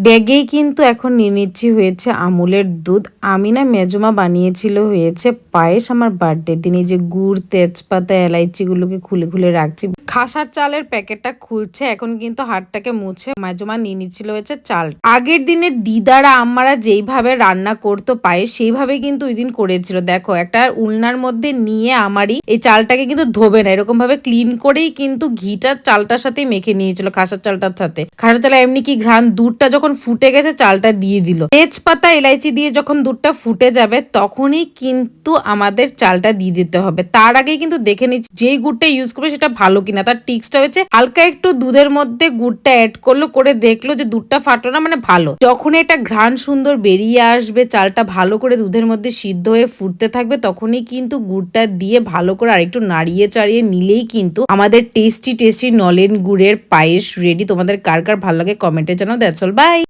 ডেগেই কিন্তু এখন নিয়ে নিচ্ছি হয়েছে আমুলের দুধ। আমি না মেজমা বানিয়েছিল হয়েছে পায়েস আমার বার্থডে দিন। এই যে গুড়, তেজপাতা, এলাইচিগুলোকে খুলে খুলে রাখছি। খাসার চালের প্যাকেটটা খুলছে, এখন কিন্তু হাতটাকে মুছে মেজমা নিয়ে নিচ্ছিল হয়েছে চাল। আগের দিনের দিদারা আম্মারা যেইভাবে রান্না করতো পায়েস, সেইভাবে কিন্তু ওই দিন করেছিল। দেখো, একটা উলনার মধ্যে নিয়ে আমারই এই চালটাকে কিন্তু ধোবে না, এরকম ভাবে ক্লিন করেই কিন্তু ঘিটা চালটার সাথে মেখে নিয়েছিল, খাসার চালটার সাথে। খাসার চাল এমনি কি ঘ্রাণ, দুধটা যখন ফুটে গেছে চালটা দিয়ে দিল। তেজপাতা এলাইচি দিয়ে যখন দুধটা ফুটে যাবে তখনই কিন্তু আমাদের চালটা দিয়ে দিতে হবে। তার আগেই কিন্তু দেখে নিচ্ছি যেই গুড়টা ইউজ করবে সেটা ভালো কিনা। তার টিক্সটা হচ্ছে হালকা একটু দুধের মধ্যে গুড়টা অ্যাড করলো, করে দেখলো যে দুধটা ফাটো না, মানে ভালো। যখন এটা ঘ্রাণ সুন্দর বেরিয়ে আসবে, চালটা ভালো করে দুধের মধ্যে সিদ্ধ হয়ে ফুটতে থাকবে, তখনই কিন্তু গুড়টা দিয়ে ভালো করে আরেকটু নাড়িয়ে চাড়িয়ে নিলেই কিন্তু আমাদের টেস্টি টেস্টি নলেন গুড়ের পায়েস রেডি। তোমাদের কার কার ভালো লাগে কমেন্টে জানাও। That's all, by.